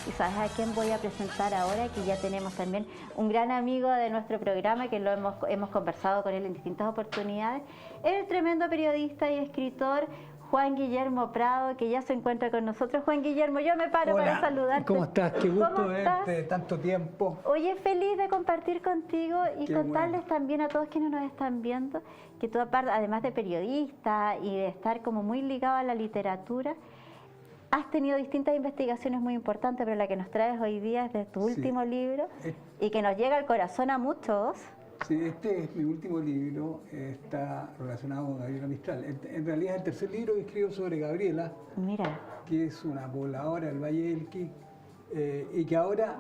¿Y sabes a quién voy a presentar ahora? Que ya tenemos también un gran amigo de nuestro programa, que lo hemos conversado con él en distintas oportunidades. El tremendo periodista y escritor Juan Guillermo Prado, que ya se encuentra con nosotros. Juan Guillermo, yo me paro para saludarte. ¿Cómo estás? Qué gusto verte, tanto tiempo. Oye, feliz de compartir contigo y Qué contarles bueno. también a todos quienes nos están viendo que tú, además de periodista y de estar como muy ligado a la literatura, has tenido distintas investigaciones muy importantes, pero la que nos traes hoy día es de tu último libro y que nos llega al corazón a muchos. Sí, este es mi último libro, está relacionado con Gabriela Mistral. En realidad es el tercer libro que escribo sobre Gabriela, Mira, que es una pobladora del Valle del Elqui, y que ahora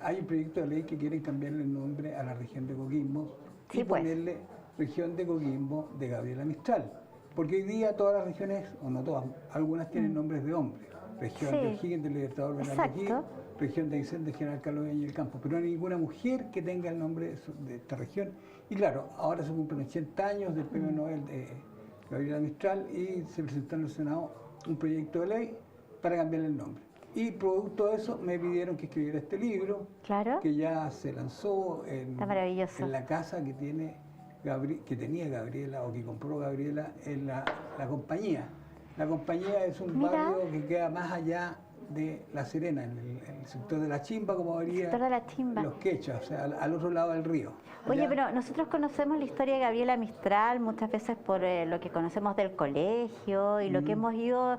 hay un proyecto de ley que quieren cambiarle el nombre a la región de Coquimbo Sí, y pues. ponerle región de Coquimbo de Gabriela Mistral. Porque hoy día todas las regiones, o no todas, algunas tienen nombres de hombres. Región Sí. de O'Higgins, del Libertador Bernardo Exacto. O'Higgins, región de Vicente, General Carlos Peña del Campo, pero no hay ninguna mujer que tenga el nombre de esta región. Y claro, ahora se cumplen 80 años del premio Nobel de Gabriela Mistral y se presentó en el Senado un proyecto de ley para cambiarle el nombre. Y producto de eso me pidieron que escribiera este libro, claro. que ya se lanzó Está maravilloso. en la casa que tenía Gabriela o que compró Gabriela en la compañía. La compañía es un Mira. barrio que queda más allá de La Serena, en el sector de La Chimba, como diría sector de La Chimba. los quechas, o sea, al otro lado del río. Oye, Allá. pero nosotros conocemos la historia de Gabriela Mistral muchas veces por lo que conocemos del colegio y lo que hemos ido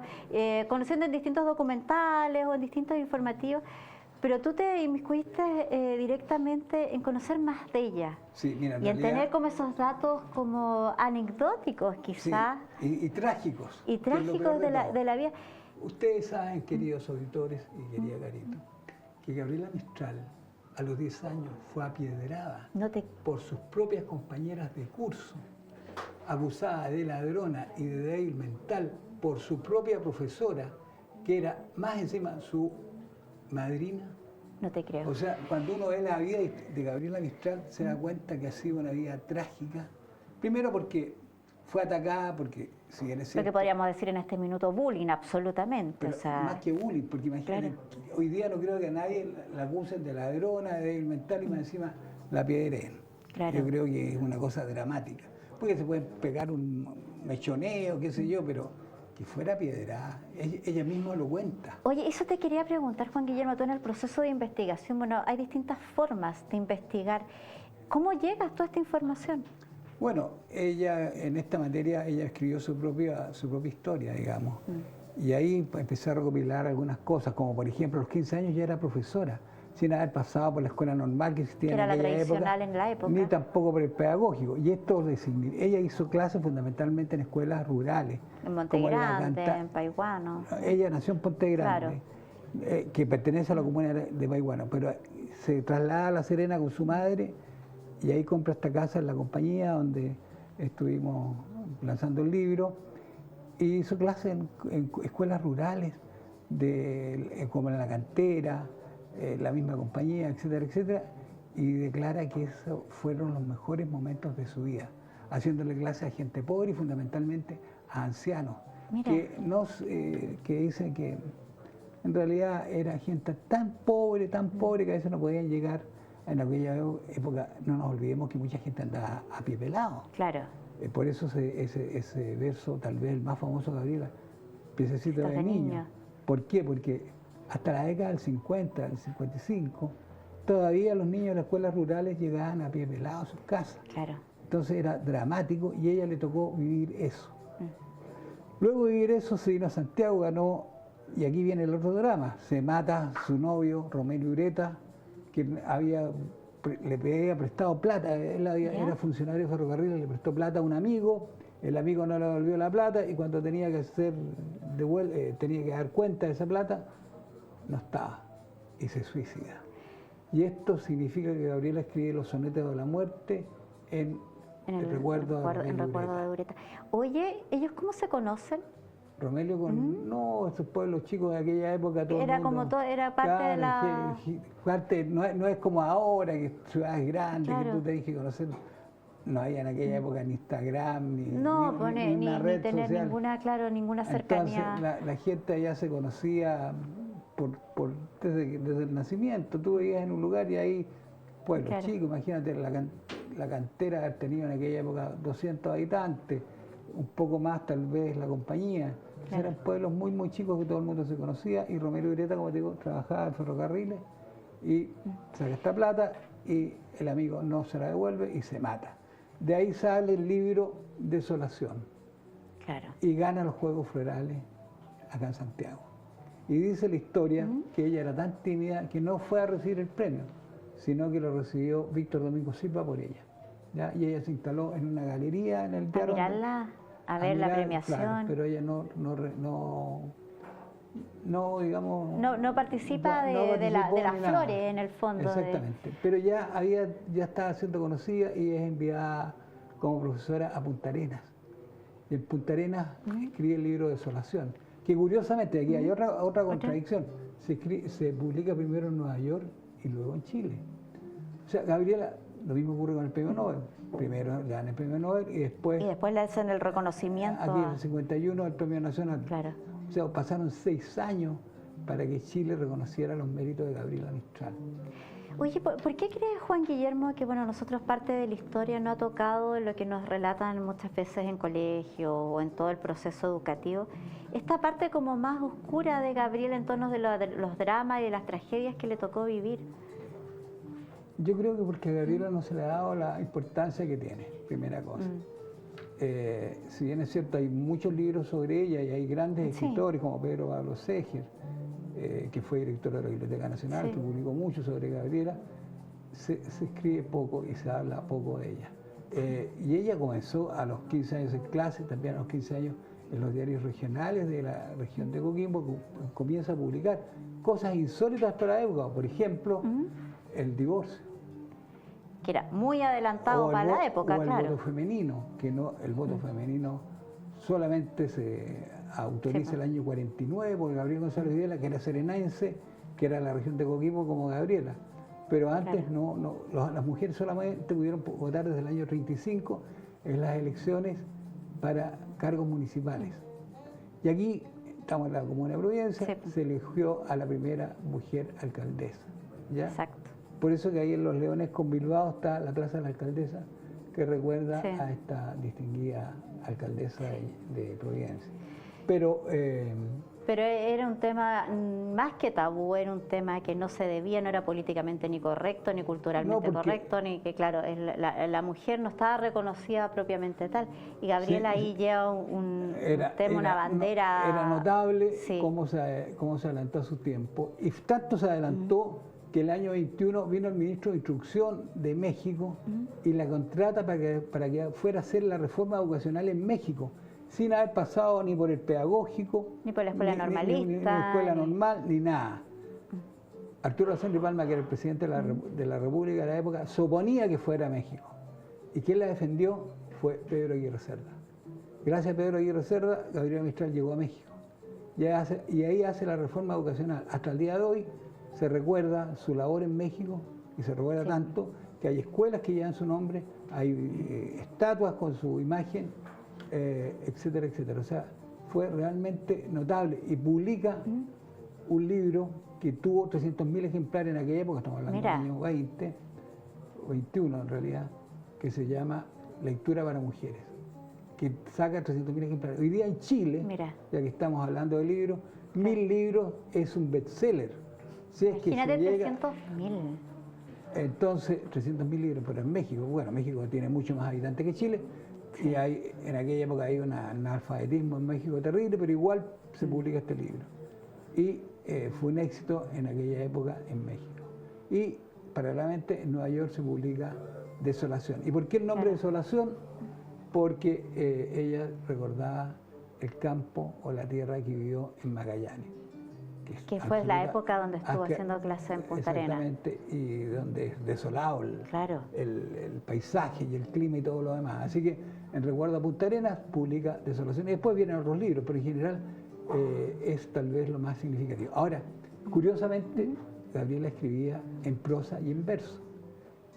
conociendo en distintos documentales o en distintos informativos, pero tú te inmiscuiste directamente en conocer más de ella. Sí, mira, Y en tener como esos datos como anecdóticos quizás y trágicos. y que es lo trágicos peor de todo. la vida. Ustedes saben, queridos auditores y querida Carito, que Gabriela Mistral a los 10 años fue apiedrada No te... por sus propias compañeras de curso, acusada de ladrona y de débil mental por su propia profesora, que era más encima su madrina. No te creo. O sea, cuando uno ve la vida de Gabriela Mistral, se da cuenta que ha sido una vida trágica. Primero porque fue atacada, porque si bien es Lo cierto, que podríamos decir en este minuto bullying, absolutamente. pero O sea, más que bullying, porque imagínate, hoy día no creo que a nadie la acusen de ladrona, de débil mental y más encima la piedren. Claro. Yo creo que es una cosa dramática. Porque se puede pegar un mechoneo, qué sé yo, pero que fuera piedrada, ella misma lo cuenta. oye, eso te quería preguntar, Juan Guillermo, tú en el proceso de investigación, bueno, hay distintas formas de investigar. ¿Cómo llegas tú a esta información? Bueno, ella en esta materia, ella escribió su propia historia, digamos. Y ahí empecé a recopilar algunas cosas, como por ejemplo, a los 15 años ya era profesora, sin haber pasado por la escuela normal que existía Que era en la aquella tradicional época, en la época. ni tampoco por el pedagógico. Y esto, ella hizo clases fundamentalmente en escuelas rurales. En Monte como Grande, en Paiguano. Ella nació en Ponte Grande, que pertenece a la comuna de Paiguano, pero se traslada a La Serena con su madre y ahí compra esta casa en la compañía donde estuvimos lanzando el libro, y hizo clases en escuelas rurales, como en la cantera, la misma compañía, etcétera, etcétera, y declara que esos fueron los mejores momentos de su vida, haciéndole clases a gente pobre y fundamentalmente a ancianos, Mira. que dicen que en realidad era gente tan pobre que a veces no podían llegar. En aquella época, no nos olvidemos que mucha gente andaba a pie pelado. Claro. Por eso ese verso, tal vez el más famoso de Gabriela, Piececito de niño. ¿Por qué? Porque hasta la década del 50, del 55, todavía los niños de las escuelas rurales llegaban a pie pelado a sus casas. Claro. Entonces era dramático y a ella le tocó vivir eso. Luego de vivir eso se vino a Santiago, ganó, y aquí viene el otro drama, se mata su novio, Romelio Ureta, que le había prestado plata, él era funcionario de ferrocarril, le prestó plata a un amigo, el amigo no le devolvió la plata y cuando tenía que tenía que dar cuenta de esa plata, no estaba y se suicida. Y esto significa que Gabriela escribe los sonetos de la muerte en el recuerdo de Ureta. Oye, ¿ellos cómo se conocen? Romelio no, esos pueblos chicos de aquella época, todo Era el mundo, como todo, era parte de la... no es como ahora, que ciudades grandes, que tú tenés que conocer. no había en aquella época ni Instagram, No, ni una red tener social. ninguna cercanía. Entonces la gente allá se conocía desde el nacimiento. Tú veías en un lugar y ahí, pueblos Claro. chicos, imagínate la cantera haber tenido en aquella época 200 habitantes, un poco más tal vez la compañía. Claro. Eran pueblos muy, muy chicos que todo el mundo se conocía, y Romero Ureta, como te digo, trabajaba en ferrocarriles y saca esta plata y el amigo no se la devuelve y se mata. De ahí sale el libro Desolación. Claro. Y gana los Juegos Florales acá en Santiago. Y dice la historia que ella era tan tímida que no fue a recibir el premio, sino que lo recibió Víctor Domingo Silva por ella. ¿Ya? Y ella se instaló en una galería en el teatro. A ver la premiación. Claro, pero ella no digamos... No participa de las flores, en el fondo. Exactamente. Pero ya estaba siendo conocida y es enviada como profesora a Punta Arenas. Y en Punta Arenas escribe el libro Desolación, que curiosamente aquí hay otra contradicción. Se publica primero en Nueva York y luego en Chile. O sea, Gabriela, lo mismo ocurre con el premio Nobel. Primero le dan el premio Nobel y después le hacen el reconocimiento. Aquí en el 51 el premio nacional. Claro. O sea, pasaron 6 años para que Chile reconociera los méritos de Gabriela Mistral. Oye, ¿por qué crees, Juan Guillermo, que nosotros parte de la historia no ha tocado lo que nos relatan muchas veces en colegio o en todo el proceso educativo? Esta parte como más oscura de Gabriela en torno de los dramas y de las tragedias que le tocó vivir. Yo creo que porque a Gabriela no se le ha dado la importancia que tiene, primera cosa. Si bien es cierto, hay muchos libros sobre ella y hay grandes escritores como Pedro Pablo Seger, que fue director de la Biblioteca Nacional, que publicó mucho sobre Gabriela, se escribe poco y se habla poco de ella. Y ella comenzó a los 15 años en clase, también a los 15 años en los diarios regionales de la región de Coquimbo, comienza a publicar cosas insólitas para la época, por ejemplo, el divorcio. Que era muy adelantado para la época, o el claro. voto femenino, que el voto femenino solamente se autoriza el año 49 por Gabriel González Videla, que era serenaense, que era la región de Coquimbo como Gabriela. Pero antes las mujeres solamente pudieron votar desde el año 35 en las elecciones para cargos municipales. Y aquí, estamos en la Comuna de Providencia, se eligió a la primera mujer alcaldesa. ¿Ya? Exacto. Por eso que ahí en Los Leones con Bilbao está la Plaza de la Alcaldesa, que recuerda a esta distinguida alcaldesa de Providencia. Pero era un tema más que tabú, era un tema que no se debía, no era políticamente ni correcto, ni culturalmente correcto, ni que, claro, la mujer no estaba reconocida propiamente tal. Y Gabriela ahí lleva un tema, una bandera... Era notable cómo se adelantó a su tiempo. Y tanto se adelantó que el año 21 vino el ministro de Instrucción de México y la contrata para que fuera a hacer la reforma educacional en México, sin haber pasado ni por el pedagógico, ni por la escuela normalista, ni la escuela normal, ni nada. Arturo Alessandri Palma, que era el presidente de la República de la época, se oponía que fuera a México. Y quien la defendió fue Pedro Aguirre Cerda. Gracias a Pedro Aguirre Cerda, Gabriela Mistral llegó a México. Y ahí hace la reforma educacional. Hasta el día de hoy se recuerda su labor en México, y se recuerda tanto que hay escuelas que llevan su nombre, hay estatuas con su imagen, etcétera, etcétera. O sea, fue realmente notable y publica un libro que tuvo 300.000 ejemplares en aquella época, estamos hablando del año 20, 21 en realidad, que se llama Lectura para Mujeres, que saca 300.000 ejemplares. Hoy día en Chile, ya que estamos hablando de libros, 1000 libros es un bestseller. Si es Imagínate, que se llega, 300.000. Entonces, 300.000 libros, pero en México, bueno, México tiene mucho más habitantes que Chile, y en aquella época hay un analfabetismo en México terrible, pero igual se publica este libro. Y fue un éxito en aquella época en México. Y paralelamente en Nueva York se publica Desolación. ¿Y por qué el nombre Desolación? Porque ella recordaba el campo o la tierra que vivió en Magallanes. Que fue la época donde estuvo haciendo clase en Punta Arenas. Exactamente, y donde es desolado el paisaje y el clima y todo lo demás. Así que en recuerdo a Punta Arenas publica Desolación, y después vienen otros libros, pero en general es tal vez lo más significativo. Ahora, curiosamente, Gabriela escribía en prosa y en verso.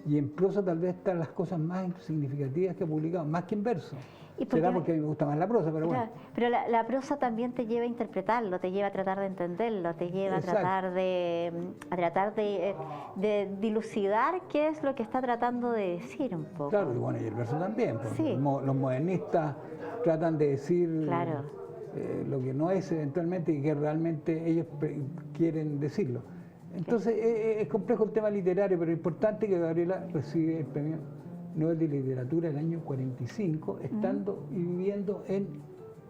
Y en prosa tal vez están las cosas más significativas que ha publicado, más que en verso. Será porque a mí me gusta más la prosa, pero bueno. Pero la prosa también te lleva a interpretarlo, te lleva a tratar de entenderlo, te lleva a tratar de dilucidar qué es lo que está tratando de decir un poco. Claro, y bueno, y el verso también. Sí. Los modernistas tratan de decir claro. Lo que no es eventualmente y que realmente ellos quieren decirlo. Entonces es complejo el tema literario, pero es importante que Gabriela recibe el premio Nobel de Literatura el año 45, estando y viviendo en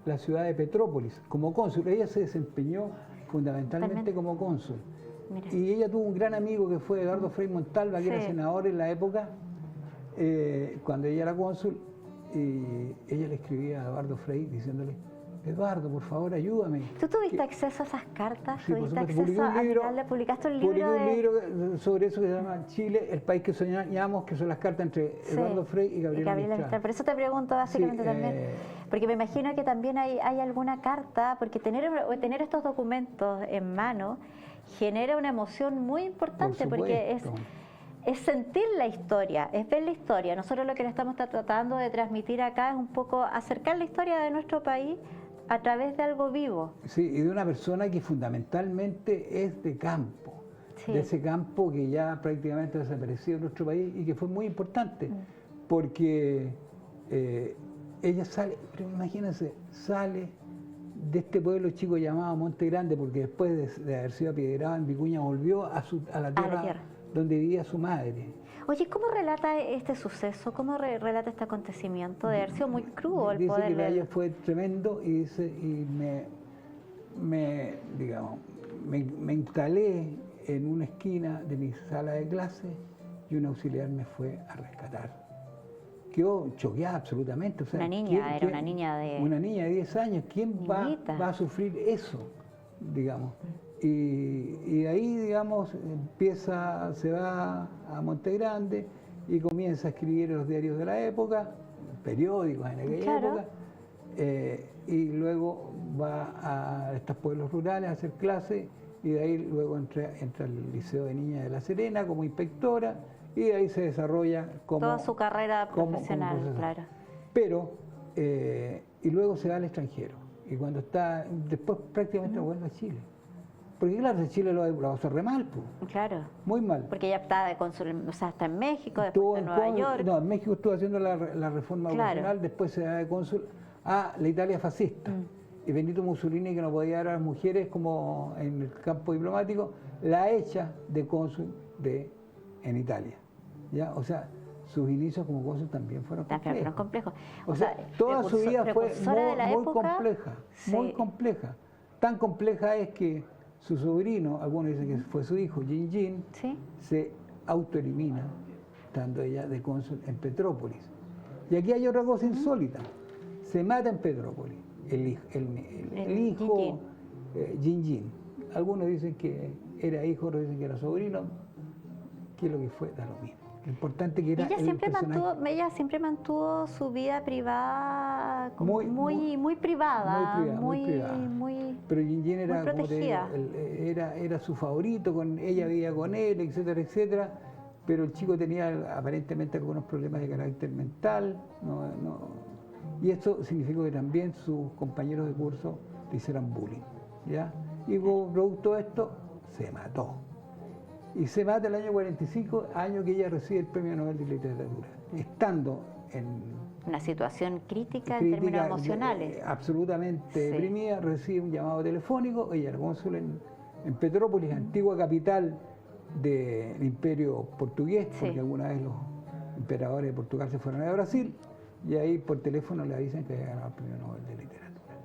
la ciudad de Petrópolis como cónsul. Ella se desempeñó fundamentalmente como cónsul. Mira. Y ella tuvo un gran amigo que fue Eduardo Frei Montalva, que era senador en la época, cuando ella era cónsul, y ella le escribía a Eduardo Frei diciéndole: Eduardo, por favor, ayúdame. ¿Tú tuviste acceso a esas cartas? Sí, ¿Tuviste acceso a leerle? ¿Publicaste un libro? Publiqué un libro sobre eso que se llama Chile, el país que soñamos, que son las cartas entre Eduardo Frei y Gabriela Mistral. Por eso te pregunto básicamente también, porque me imagino que también hay alguna carta, porque tener estos documentos en mano genera una emoción muy importante, porque es sentir la historia, es ver la historia. Nosotros lo que le estamos tratando de transmitir acá es un poco acercar la historia de nuestro país a través de algo vivo. Sí, y de una persona que fundamentalmente es de campo, de ese campo que ya prácticamente ha desaparecido en nuestro país y que fue muy importante, porque ella sale, pero imagínense, sale de este pueblo chico llamado Monte Grande, porque después de haber sido apiedrada en Vicuña volvió a la tierra donde vivía su madre. Oye, ¿cómo relata este suceso? ¿Cómo relata este acontecimiento? De haber sido muy crudo el poder. Dice que para ella fue tremendo y dice, y me instalé en una esquina de mi sala de clase y un auxiliar me fue a rescatar. Quedó choqueada absolutamente. O sea, una niña, era una niña de... Una niña de 10 años, ¿quién va a sufrir eso, digamos? Y de ahí, digamos, se va a Monte Grande y comienza a escribir en los diarios de la época, periódicos en aquella época, y luego va a estos pueblos rurales a hacer clases, y de ahí luego entra al Liceo de Niñas de La Serena como inspectora, y de ahí se desarrolla como... Toda su carrera profesional, claro. Pero, y luego se va al extranjero, y cuando está, después prácticamente vuelve a Chile. Porque claro, en Chile lo pasó re mal, pues. Claro. Muy mal. Porque ella está de cónsul, o sea, está en México, después en Nueva York. No, en México estuvo haciendo la reforma educacional, después se da de cónsul a la Italia fascista. Y Benito Mussolini, que no podía dar a las mujeres como en el campo diplomático, la echa de cónsul en Italia. ¿Ya? O sea, sus inicios como cónsul también fueron complejos. O sea, toda su vida fue muy compleja, muy compleja. Tan compleja es que su sobrino, algunos dicen que fue su hijo, Jin, se autoelimina, estando ella de cónsul en Petrópolis. Y aquí hay otra cosa insólita. Se mata en Petrópolis el hijo Jin. Algunos dicen que era hijo, otros dicen que era sobrino. ¿Qué es lo que fue? Da lo mismo. Lo importante que era ella siempre mantuvo su vida privada muy privada, muy pero Jin era, muy protegida. Como te digo, era su favorito, ella vivía con él, etcétera, etcétera, pero el chico tenía aparentemente algunos problemas de carácter mental, y esto significó que también sus compañeros de curso le hicieran bullying, ¿ya? Y como producto de esto, se mató. Y se mata el año 45, año que ella recibe el Premio Nobel de Literatura, estando en una situación crítica en términos emocionales. Absolutamente deprimida, recibe un llamado telefónico, ella era cónsul en Petrópolis, antigua capital del Imperio Portugués, porque alguna vez los emperadores de Portugal se fueron a Brasil, y ahí por teléfono le avisan que había ganado el Premio Nobel de Literatura.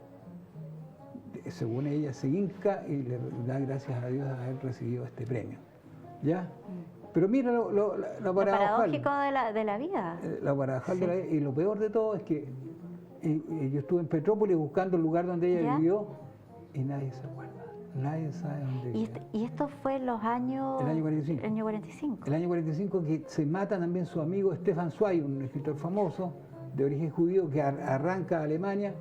Según ella se hinca y le da gracias a Dios de haber recibido este premio. ¿Ya? Pero mira lo paradójico de la vida. Lo paradojal de la vida. Y lo peor de todo es que yo estuve en Petrópolis buscando el lugar donde ella vivió y nadie se acuerda. Nadie sabe dónde vivió. ¿Y esto fue en los años...? El año 45. El año 45. El año 45 que se mata también su amigo Stefan Zweig, un escritor famoso de origen judío que arranca a Alemania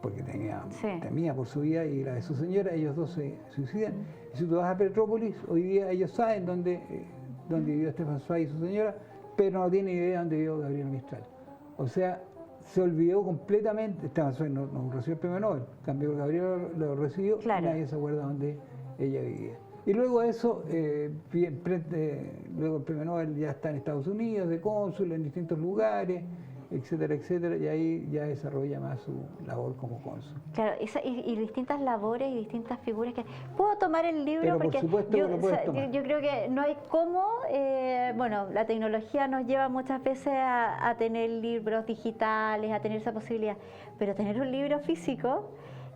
porque temía por su vida y la de su señora, ellos dos se suicidan. Y si tú vas a Petrópolis, hoy día ellos saben dónde vivió Stefan Zweig y su señora, pero no tiene idea de dónde vivió Gabriela Mistral. O sea, se olvidó completamente, no recibió el premio Nobel, en cambio Gabriela lo recibió y nadie se acuerda dónde ella vivía. Y luego de eso, luego el premio Nobel ya está en Estados Unidos, de cónsul, en distintos lugares, etcétera, etcétera, y ahí ya desarrolla más su labor como cónsul. Claro, y distintas labores y distintas figuras que... ¿Puedo tomar el libro? Pero porque por supuesto yo, que lo puedes tomar. Yo creo que no hay cómo, bueno, la tecnología nos lleva muchas veces a tener libros digitales, a tener esa posibilidad, pero tener un libro físico...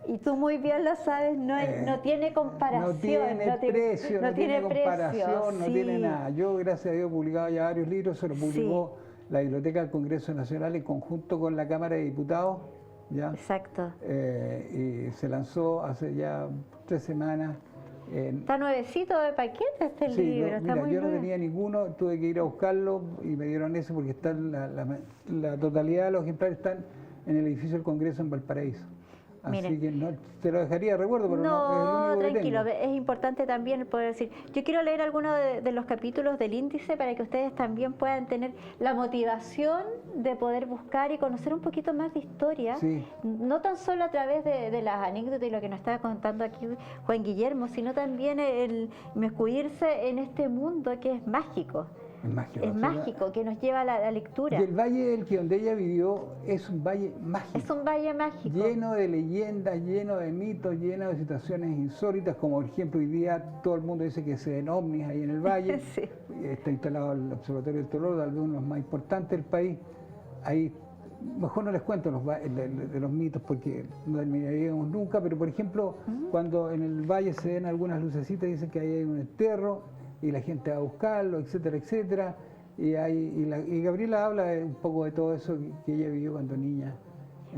Y tú muy bien lo sabes, no tiene comparación. No tiene precio, no tiene comparación, no tiene nada. Yo, gracias a Dios, he publicado ya varios libros, se lo publicó la Biblioteca del Congreso Nacional en conjunto con la Cámara de Diputados. ¿Ya? Exacto. Y se lanzó hace ya 3 semanas. Está nuevecito de paquete este libro. Mira, yo no tenía ninguno, tuve que ir a buscarlo y me dieron eso porque están la totalidad de los ejemplares están en el edificio del Congreso en Valparaíso. Así que no te lo dejaría de recuerdo, pero no es el único tranquilo, que tengo. Es importante también el poder decir. Yo quiero leer algunos de los capítulos del índice para que ustedes también puedan tener la motivación de poder buscar y conocer un poquito más de historia, no tan solo a través de las anécdotas y lo que nos estaba contando aquí Juan Guillermo, sino también el inmiscuirse en este mundo que es mágico. Es mágico, que nos lleva a la lectura. Y el Valle del que donde ella vivió es un valle mágico. Es un valle mágico. Lleno de leyendas, lleno de mitos, lleno de situaciones insólitas, como por ejemplo hoy día todo el mundo dice que se ven ovnis ahí en el valle. Está instalado el Observatorio del Tololo, tal vez uno de los más importantes del país. Ahí, mejor no les cuento de los mitos porque no terminaríamos nunca, pero por ejemplo, cuando en el valle se ven algunas lucecitas, dicen que ahí hay un entierro, y la gente va a buscarlo, etcétera, etcétera. Y Gabriela habla un poco de todo eso que ella vivió cuando niña.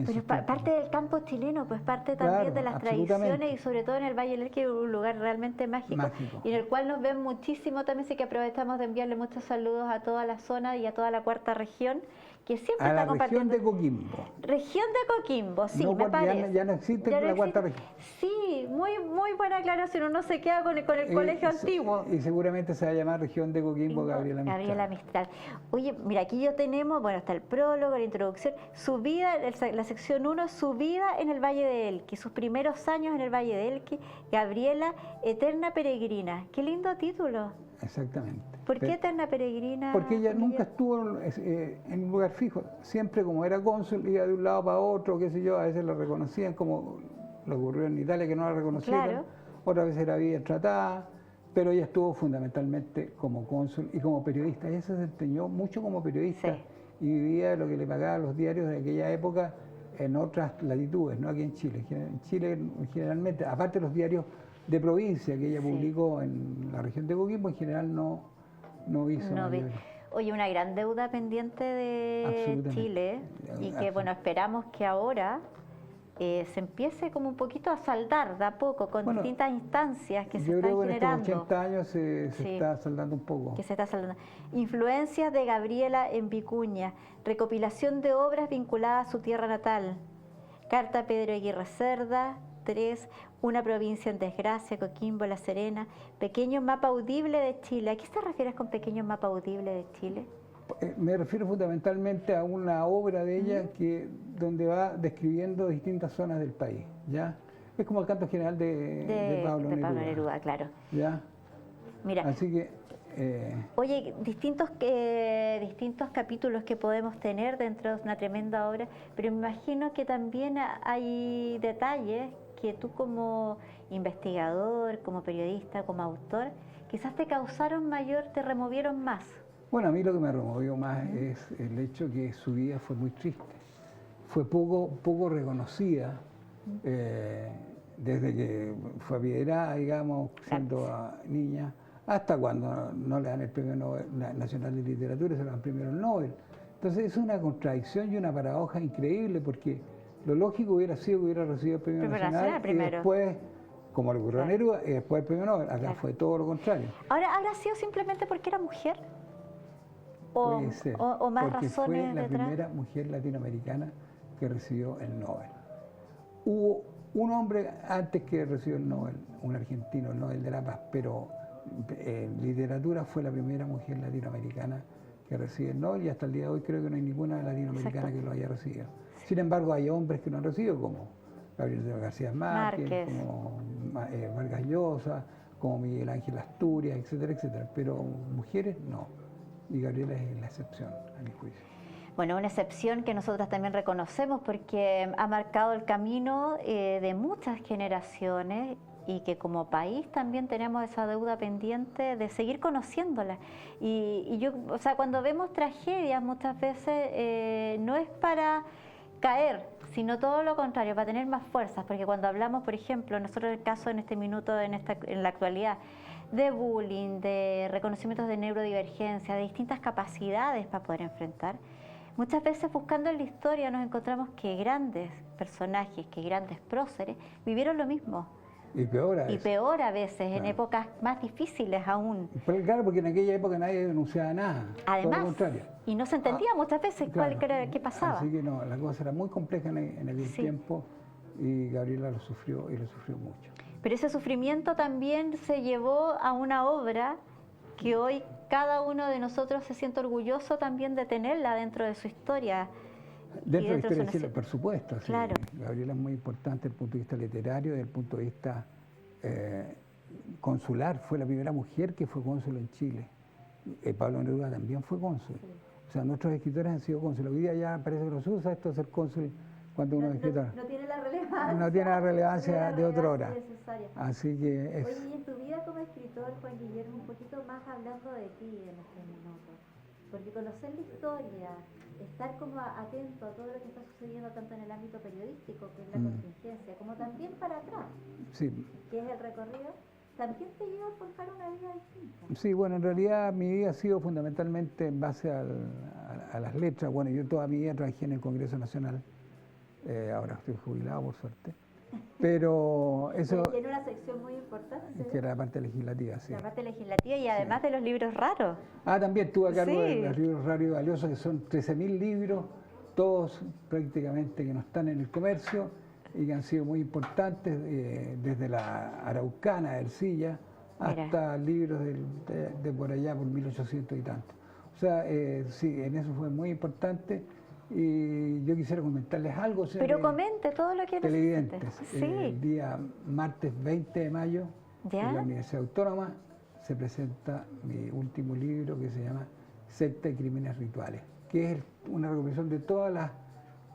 Pero parte del campo chileno, pues parte también de las tradiciones y sobre todo en el Valle del Elqui, un lugar realmente mágico y en el cual nos ven muchísimo también, así que aprovechamos de enviarle muchos saludos a toda la zona y a toda la cuarta región, que siempre está compartiendo. Región de Coquimbo. Región de Coquimbo, sí, me parece. Ya no existe la cuarta región. Sí, muy buena aclaración, uno se queda con el colegio antiguo. Y seguramente se va a llamar Región de Coquimbo Gabriela Mistral. Gabriela Mistral. Oye, mira, aquí yo tenemos, bueno, está el prólogo, la introducción, su vida, la sección 1, su vida en el Valle de Elqui, sus primeros años en el Valle de Elqui, Gabriela, eterna peregrina. Qué lindo título. Exactamente. ¿Por qué eterna peregrina? Porque ella nunca estuvo en un lugar fijo. Siempre, como era cónsul, iba de un lado para otro, qué sé yo, a veces la reconocían, como lo ocurrió en Italia, que no la reconocieron. Otras veces era bien tratada, pero ella estuvo fundamentalmente como cónsul y como periodista. Ella se desempeñó mucho como periodista y vivía de lo que le pagaban los diarios de aquella época en otras latitudes, no aquí en Chile. En Chile, generalmente, aparte de los diarios de provincia que ella publicó en la región de Coquimbo, en general no hizo Oye, una gran deuda pendiente de Chile y que, bueno, esperamos que ahora se empiece como un poquito a saldar de a poco con distintas instancias que se están generando. Yo creo que en estos 80 años se está saldando un poco. Que se está saldando. Influencias de Gabriela en Vicuña, recopilación de obras vinculadas a su tierra natal, carta a Pedro Aguirre Cerda, 3, una provincia en desgracia, Coquimbo, La Serena, pequeño mapa audible de Chile. ¿A qué te refieres con pequeño mapa audible de Chile? Me refiero fundamentalmente a una obra de ella donde va describiendo distintas zonas del país, ¿ya? Es como el canto general de Pablo Neruda, claro. ¿Ya? Mira. Así que... Oye, distintos capítulos que podemos tener dentro de una tremenda obra, pero me imagino que también hay detalles que tú como investigador, como periodista, como autor, quizás te removieron más. Bueno, a mí lo que me removió más es el hecho que su vida fue muy triste. Fue poco reconocida desde que fue apiedrada, digamos, siendo niña, hasta cuando no le dan el Premio Nacional de Literatura, se lo dan primero el Nobel. Entonces es una contradicción y una paradoja increíble porque lo lógico hubiera sido que hubiera recibido el Premio Nacional y después, como le ocurrió a Neruda, y después el Premio Nobel. Acá fue todo lo contrario. Ahora, ¿habrá sido simplemente porque era mujer? Puede ser, o más porque razones fue la detrás. primera mujer latinoamericana que recibió el Nobel. Hubo un hombre antes que recibió el Nobel, un argentino, el Nobel de la Paz, pero en literatura fue la primera mujer latinoamericana que recibe el Nobel y hasta el día de hoy creo que no hay ninguna latinoamericana Exacto. que lo haya recibido. Sin embargo, hay hombres que lo han recibido, como Gabriel García Márquez, como Vargas Llosa, como Miguel Ángel Asturias, etcétera, etcétera. Pero mujeres no. Y Gabriela es la excepción, a mi juicio. Bueno, una excepción que nosotras también reconocemos porque ha marcado el camino de muchas generaciones y que como país también tenemos esa deuda pendiente de seguir conociéndola. Y yo, o sea, cuando vemos tragedias muchas veces no es para caer, sino todo lo contrario, para tener más fuerzas, porque cuando hablamos, por ejemplo, nosotros en el caso en este minuto, en la actualidad, de bullying, de reconocimientos de neurodivergencia, de distintas capacidades para poder enfrentar, muchas veces buscando en la historia nos encontramos que grandes personajes, que grandes próceres vivieron lo mismo. Y peor a veces. Y peor a veces, claro. En épocas más difíciles aún. Pero claro, porque en aquella época nadie denunciaba nada. Además, todo lo contrario. Y no se entendía muchas veces Claro. qué pasaba. Así que no, la cosa era muy compleja en aquel Sí. tiempo y Gabriela lo sufrió y lo sufrió mucho. Pero ese sufrimiento también se llevó a una obra que hoy cada uno de nosotros se siente orgulloso también de tenerla dentro de su historia. Dentro de la historia de su Chile, por supuesto. Sí. Claro. Gabriela es muy importante desde el punto de vista literario, desde el punto de vista consular. Fue la primera mujer que fue cónsul en Chile. Pablo Neruda también fue cónsul. Sí. O sea, nuestros escritores han sido cónsules. Hoy día ya parece que no se usa esto de ser cónsul cuando uno es escritor. No tiene la relevancia. No tiene la relevancia de otra hora. Necesaria. Así que es... Oye, y en tu vida como escritor, Juan Guillermo, un poquito más hablando de ti en este minuto. Porque conocer la historia, estar como atento a todo lo que está sucediendo tanto en el ámbito periodístico, que es la contingencia, como también para atrás, sí. Que es el recorrido, también te lleva a forjar una vida distinta. Sí, bueno, en realidad mi vida ha sido fundamentalmente en base a las letras. Bueno, yo toda mi vida trabajé en el Congreso Nacional, ahora estoy jubilado por suerte, pero eso... Tiene una sección muy importante. Que era la parte legislativa, sí. La parte legislativa y además de los libros raros. Ah, también estuve a cargo de los libros raros y valiosos, que son 13.000 libros, todos prácticamente que no están en el comercio y que han sido muy importantes, desde la Araucana, Ercilla, hasta libros de por allá, por 1800 y tanto. O sea, sí, en eso fue muy importante y yo quisiera comentarles algo. Pero comente todo lo que televidentes. Sí. El día martes 20 de mayo, en la Universidad Autónoma, se presenta mi último libro que se llama Secta y Crímenes Rituales, que es una recopilación de todas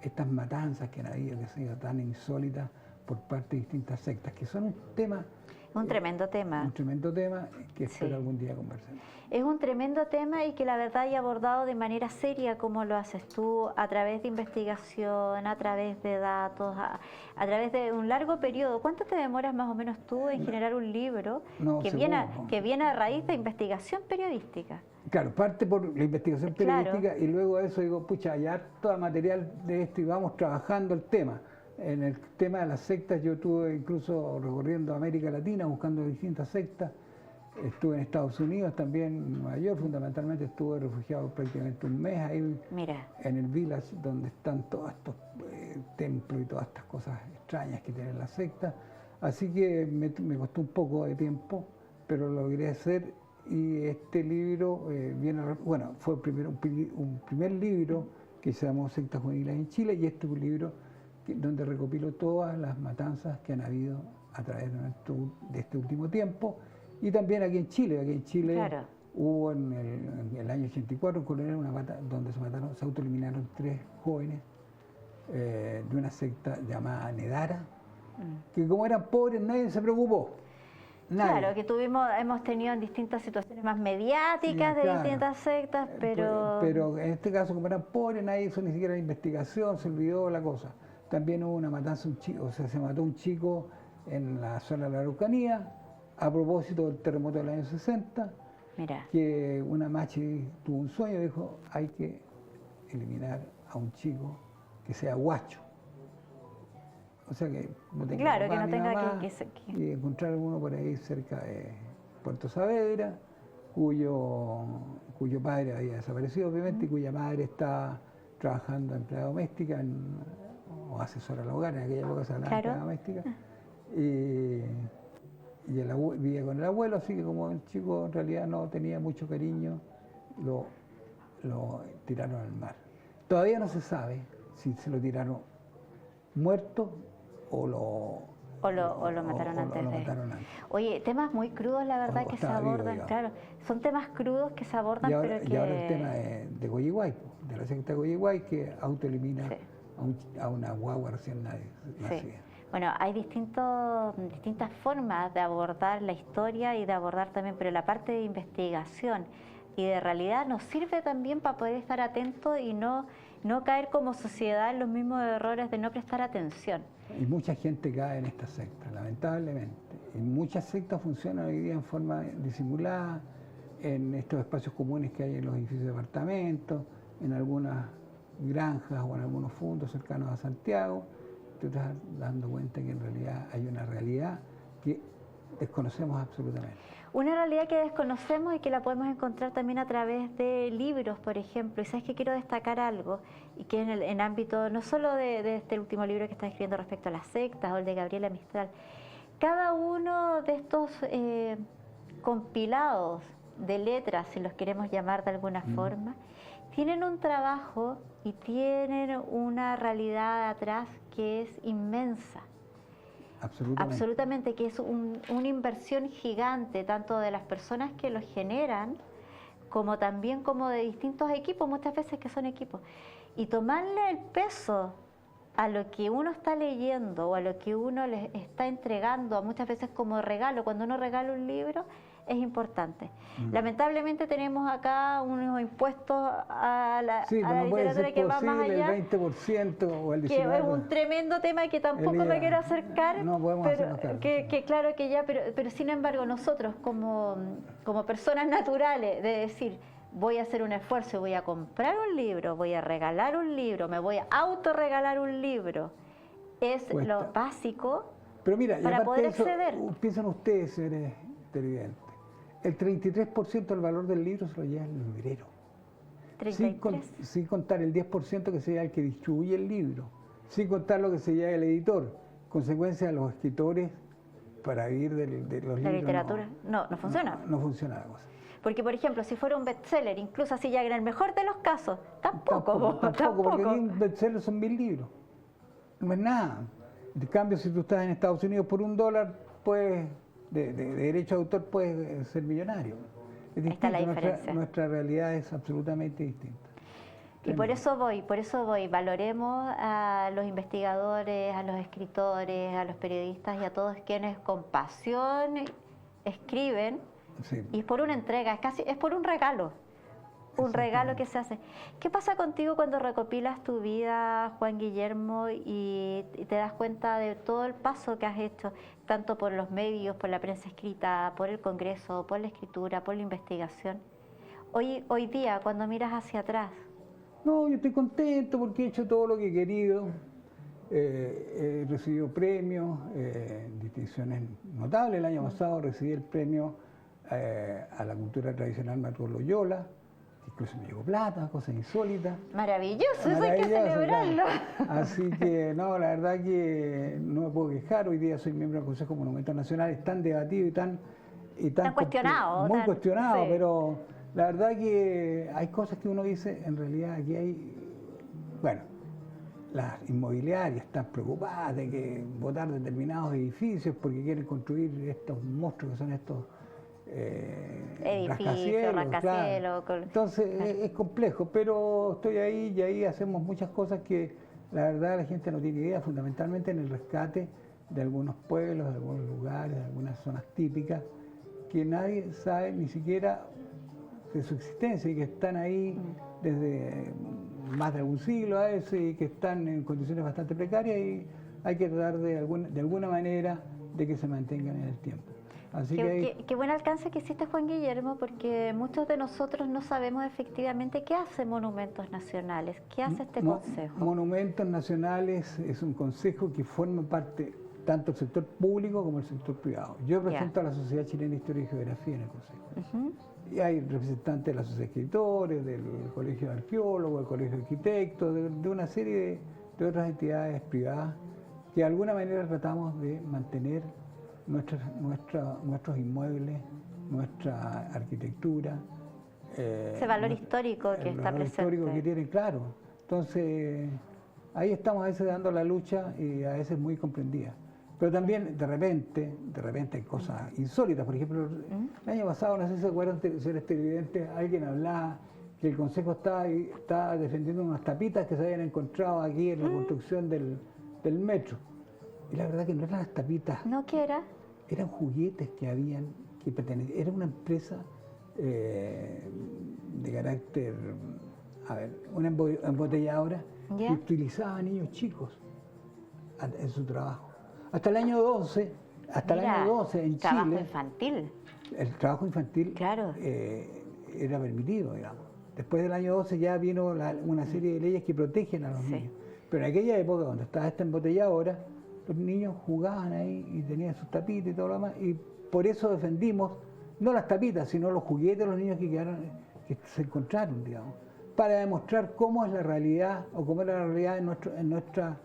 estas matanzas que han habido, que han sido tan insólitas por parte de distintas sectas, que son un tema... Un tremendo tema. Un tremendo tema que espero algún día conversar. Es un tremendo tema y que la verdad he abordado de manera seria como lo haces tú, a través de investigación, a través de datos, a través de un largo periodo. ¿Cuánto te demoras más o menos tú en generar un libro que viene a raíz de investigación periodística? Claro, parte por la investigación periodística y luego de eso digo, pucha, hay harto material de esto y vamos trabajando el tema. En el tema de las sectas yo estuve incluso recorriendo América Latina buscando distintas sectas. Estuve en Estados Unidos, también en Nueva York, fundamentalmente estuve refugiado prácticamente un mes ahí. Mira. En el Village, donde están todos estos templos y todas estas cosas extrañas que tienen las sectas. Así que me costó un poco de tiempo, pero lo logré hacer y este libro fue primero un primer libro que se llamó Sectas Juveniles en Chile y este es un libro donde recopilo todas las matanzas que han habido a través de este último tiempo y también aquí en Chile. Aquí en Chile hubo en el año 84 en Coronel donde se autoeliminaron 3 jóvenes de una secta llamada Nedara, que como eran pobres nadie se preocupó. Nadie. Claro, que hemos tenido en distintas situaciones más mediáticas de distintas sectas, pero... Pero en este caso, como eran pobres, nadie hizo ni siquiera la investigación, se olvidó la cosa. También hubo una matanza, se mató un chico en la zona de la Araucanía, a propósito del terremoto del año 60, que una machi tuvo un sueño y dijo, hay que eliminar a un chico que sea guacho. O sea que no tenga que no tenga mamá, y encontraron uno por ahí cerca de Puerto Saavedra, cuyo padre había desaparecido obviamente y cuya madre está trabajando en empleada doméstica o asesora al hogar, en aquella época se hablaba de empleada doméstica, y vivía con el abuelo, así que como el chico en realidad no tenía mucho cariño, lo lo tiraron al mar. Todavía no se sabe si se lo tiraron muerto o lo mataron antes lo de... mataron antes. Oye, temas muy crudos, la verdad, O que se estaba vivo, abordan, digamos. claro. Son temas crudos que se abordan, Y ahora, pero que... y ahora el tema de Coyihuay, de la secta de Coyihuay, que autoelimina Sí. a una guagua recién nacida. Sí. Bueno, hay distintas formas de abordar la historia y de abordar también, pero la parte de investigación y de realidad nos sirve también para poder estar atentos y no caer como sociedad en los mismos errores de no prestar atención. Y mucha gente cae en esta secta, lamentablemente. Y muchas sectas funcionan hoy día en forma disimulada, en estos espacios comunes que hay en los edificios de apartamentos, en algunas granjas o en algunos fondos cercanos a Santiago. Te estás dando cuenta que en realidad hay una realidad que desconocemos absolutamente. Una realidad que desconocemos y que la podemos encontrar también a través de libros, por ejemplo. Y sabes que quiero destacar algo, y que en ámbito no solo de este último libro que está escribiendo respecto a las sectas o el de Gabriela Mistral. Cada uno de estos compilados de letras, si los queremos llamar de alguna forma, tienen un trabajo y tienen una realidad atrás que es inmensa. Absolutamente, que es una inversión gigante, tanto de las personas que los generan, como también como de distintos equipos, muchas veces que son equipos. Y tomarle el peso a lo que uno está leyendo o a lo que uno les está entregando, muchas veces como regalo, cuando uno regala un libro, es importante. Lamentablemente tenemos acá unos impuestos a la literatura que va más allá, el 20% o el 19%. Que es un tremendo tema que tampoco me quiero acercar, no podemos pero hacernos que claro que ya, pero sin embargo nosotros como personas naturales, de decir, voy a hacer un esfuerzo, voy a comprar un libro, voy a regalar un libro, me voy a autorregalar un libro, es lo básico. Pero mira, para poder acceder. Piensan ustedes, seres televidentes, el 33% del valor del libro se lo lleva el librero. 33. Sin contar el 10% que se lleva el que distribuye el libro, sin contar lo que se lleva el editor. Consecuencia de los escritores para vivir de los libros. La literatura no funciona. No funciona la cosa. Porque, por ejemplo, si fuera un bestseller, incluso así ya en el mejor de los casos, tampoco. Porque un bestseller son 1000 libros. No es nada. En cambio, si tú estás en Estados Unidos por $1, pues de derecho de autor puedes ser millonario. Es distinto. Está la diferencia. Nuestra realidad es absolutamente distinta. Y por eso voy, valoremos a los investigadores, a los escritores, a los periodistas y a todos quienes con pasión escriben. Sí. Y es por una entrega, es por un regalo que se hace. ¿Qué pasa contigo cuando recopilas tu vida, Juan Guillermo, y te das cuenta de todo el paso que has hecho, tanto por los medios, por la prensa escrita, por el Congreso, por la escritura, por la investigación? Hoy día, cuando miras hacia atrás. No, yo estoy contento porque he hecho todo lo que he querido. He recibido premios, distinciones notables. El año pasado recibí el premio a la cultura tradicional Matur Loyola, incluso me llegó plata, cosas insólitas. Maravilloso, eso hay que celebrarlo. Así que no, la verdad que no me puedo quejar. Hoy día soy miembro del Consejo de Monumentos Nacionales, tan debatido y tan cuestionado. Muy cuestionado, sí. Pero la verdad que hay cosas que uno dice, en realidad aquí hay, bueno, las inmobiliarias están preocupadas de que votar determinados edificios porque quieren construir estos monstruos que son estos rascacielos. Claro. Entonces es complejo, pero estoy ahí y ahí hacemos muchas cosas que la verdad la gente no tiene idea, fundamentalmente en el rescate de algunos pueblos, de algunos lugares, de algunas zonas típicas que nadie sabe ni siquiera de su existencia y que están ahí desde más de algún siglo a veces y que están en condiciones bastante precarias y hay que tratar de alguna manera de que se mantengan en el tiempo. Así qué buen alcance que hiciste, Juan Guillermo, porque muchos de nosotros no sabemos efectivamente qué hace Monumentos Nacionales, qué hace este consejo. Monumentos Nacionales es un consejo que forma parte tanto el sector público como el sector privado. Yo represento a la Sociedad Chilena de Historia y Geografía en el consejo. Y hay representantes de la Sociedad de Escritores, del Colegio de Arqueólogos, del Colegio de Arquitectos, de una serie de otras entidades privadas que de alguna manera tratamos de mantener nuestros inmuebles, nuestra arquitectura, ese valor histórico que está presente. Histórico que tienen, claro. Entonces, ahí estamos a veces dando la lucha y a veces muy comprendida. Pero también, de repente hay cosas insólitas. Por ejemplo, el año pasado, no sé si se acuerdan, seres televidentes, alguien hablaba que el Consejo estaba defendiendo unas tapitas que se habían encontrado aquí en la construcción del metro. Y la verdad que no eran las tapitas. ¿No qué era? Eran juguetes que habían, que pertenecían. Era una empresa de carácter, a ver, una embotelladora que utilizaba a niños chicos en su trabajo. Hasta el año 12, en trabajo Chile, infantil. el trabajo infantil Claro. Era permitido, digamos. Después del año 12 ya vino una serie de leyes que protegen a los niños. Pero en aquella época, cuando estaba esta embotelladora, los niños jugaban ahí y tenían sus tapitas y todo lo demás. Y por eso defendimos, no las tapitas, sino los juguetes de los niños que se encontraron, digamos, para demostrar cómo es la realidad o cómo era la realidad en nuestra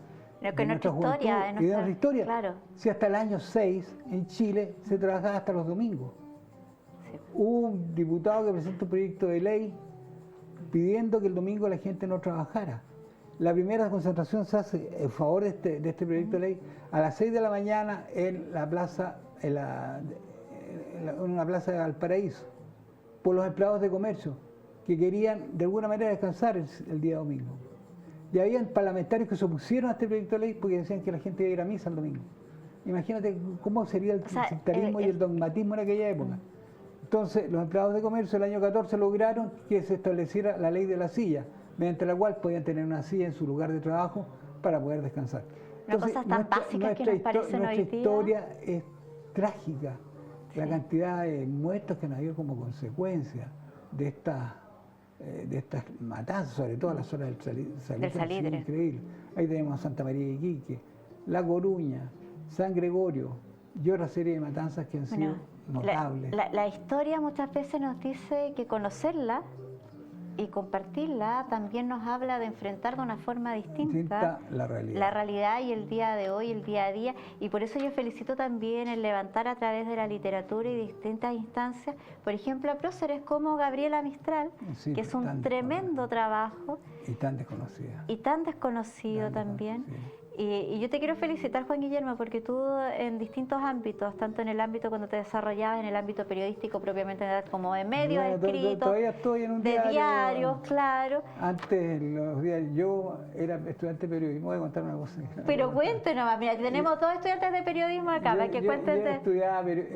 historia. Claro. Si hasta el año 6 en Chile se trabajaba hasta los domingos. Sí. Hubo un diputado que presentó un proyecto de ley pidiendo que el domingo la gente no trabajara. La primera concentración se hace en favor de este proyecto de ley a las 6 de la mañana en la plaza, en una plaza de Valparaíso, por los empleados de comercio que querían de alguna manera descansar el día domingo. Y habían parlamentarios que se opusieron a este proyecto de ley porque decían que la gente iba a ir a misa el domingo. Imagínate cómo sería el sectarismo y el dogmatismo en aquella época. Entonces, los empleados de comercio el año 14 lograron que se estableciera la ley de la silla, mediante la cual podían tener una silla en su lugar de trabajo para poder descansar. Entonces, cosas tan básicas que nos parecen hoy día. Nuestra historia es trágica, la cantidad de muertos que nos dio como consecuencia de estas matanzas, sobre todo en la zona del Salitre. Increíble. Ahí tenemos Santa María de Iquique, La Coruña, San Gregorio y otra serie de matanzas que han sido notables. La historia muchas veces nos dice que conocerla y compartirla también nos habla de enfrentar de una forma distinta la realidad y el día de hoy, el día a día, y por eso yo felicito también el levantar a través de la literatura y distintas instancias, por ejemplo, a próceres como Gabriela Mistral, que es un tremendo trabajo. Y tan desconocida. Y tan desconocido también. Y yo te quiero felicitar, Juan Guillermo, porque tú en distintos ámbitos, tanto en el ámbito cuando te desarrollabas, en el ámbito periodístico propiamente como de medios escritos, todavía estoy en un diarios, claro. Antes, los diarios, yo era estudiante de periodismo, voy a contar una cosa. Pero cuéntenos, mira, tenemos dos estudiantes de periodismo acá, para que cuenten.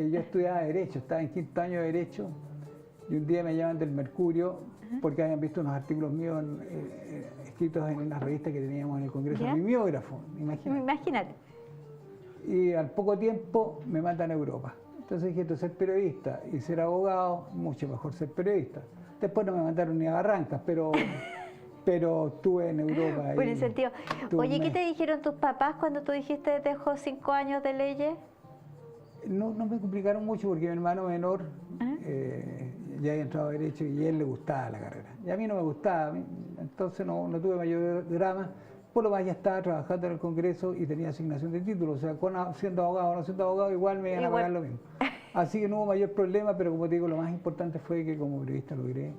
Yo estudiaba Derecho, estaba en quinto año de Derecho, y un día me llaman del Mercurio, porque habían visto unos artículos míos escritos en una revista que teníamos en el Congreso, mimeógrafo, imagínate. Y al poco tiempo me mandan a Europa. Entonces dije, esto, ser periodista y ser abogado, mucho mejor ser periodista. Después no me mandaron ni a Barrancas, pero estuve en Europa. Buen sentido. Oye, ¿qué te dijeron tus papás cuando tú dijiste te dejó 5 años de leyes? No me complicaron mucho porque mi hermano menor ya había entrado a Derecho y a él le gustaba la carrera. Y a mí no me gustaba, entonces no tuve mayor drama. Por lo más ya estaba trabajando en el Congreso y tenía asignación de títulos, o sea, siendo abogado o no siendo abogado igual me iban a pagar lo mismo. Así que no hubo mayor problema, pero como te digo, lo más importante fue que como periodista logré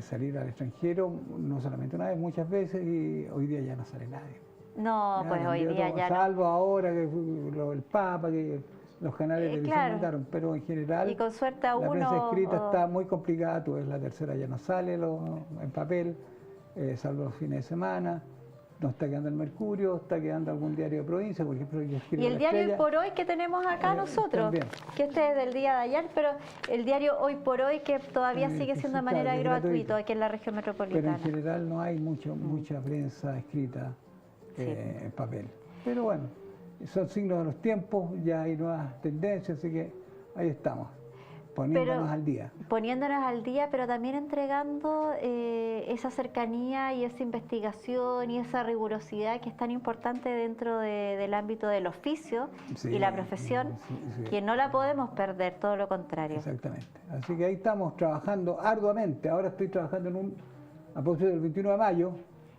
salir al extranjero, no solamente una vez, muchas veces, y hoy día ya no sale nadie. No, ya, pues hoy día ya no. Salvo ahora que el Papa, que los canales de televisión mandaron, pero en general y con suerte a la prensa escrita está muy complicada, tú ves la tercera ya no sale en papel, salvo los fines de semana, no está quedando el Mercurio, está quedando algún diario de provincia, por ejemplo. Y el diario Hoy por Hoy que tenemos acá nosotros, también. Que este es del día de ayer, pero el diario Hoy por Hoy que todavía sigue siendo de manera gratuito aquí en la región metropolitana. Pero en general no hay mucha prensa escrita en papel. Pero bueno, son signos de los tiempos, ya hay nuevas tendencias, así que ahí estamos, poniéndonos al día. Poniéndonos al día, pero también entregando esa cercanía y esa investigación y esa rigurosidad que es tan importante dentro del ámbito del oficio y la profesión, que no la podemos perder, todo lo contrario. Exactamente. Así que ahí estamos trabajando arduamente. Ahora estoy trabajando a propósito del 21 de mayo.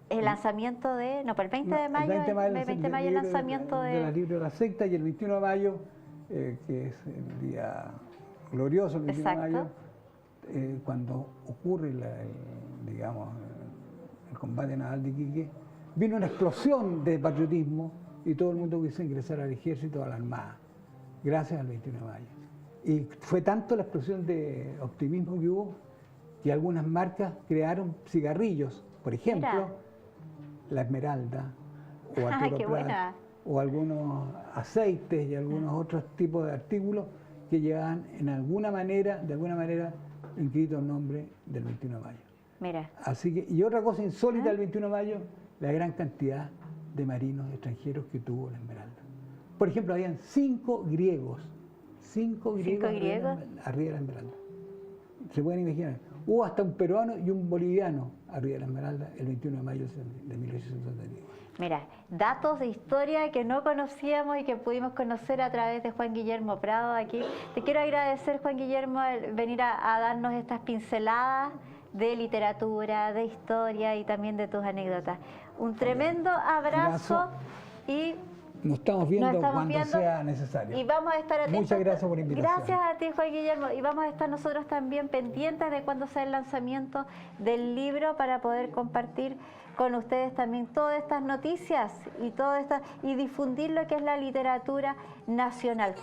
El lanzamiento el 20 de mayo, el 20 de mayo el lanzamiento de la Libro de la Secta, y el 21 de mayo, que es el día glorioso, el 21 de mayo, cuando ocurre digamos, el combate naval de Iquique, vino una explosión de patriotismo y todo el mundo quiso ingresar al ejército, a la armada, gracias al 21 de mayo. Y fue tanto la explosión de optimismo que hubo que algunas marcas crearon cigarrillos, por ejemplo, Mira. la Esmeralda o Arturo ¡Qué Prat, buena! o algunos aceites y algunos otros tipos de artículos que llevaban de alguna manera inscrito el nombre del 21 de mayo. Mira. Así que, y otra cosa insólita del 21 de mayo, la gran cantidad de marinos extranjeros que tuvo la Esmeralda. Por ejemplo, habían 5 griegos. 5 griegos arriba de la Esmeralda. Se pueden imaginar. Hubo hasta un peruano y un boliviano arriba de la Esmeralda el 21 de mayo de 1871. Mira, datos de historia que no conocíamos y que pudimos conocer a través de Juan Guillermo Prado aquí. Te quiero agradecer, Juan Guillermo, el venir a darnos estas pinceladas de literatura, de historia y también de tus anécdotas. Un tremendo abrazo y nos estamos viendo cuando sea necesario. Y vamos a estar atentos. Muchas gracias por la invitación. Gracias a ti, Juan Guillermo. Y vamos a estar nosotros también pendientes de cuándo sea el lanzamiento del libro para poder compartir con ustedes también todas estas noticias y difundir lo que es la literatura nacional.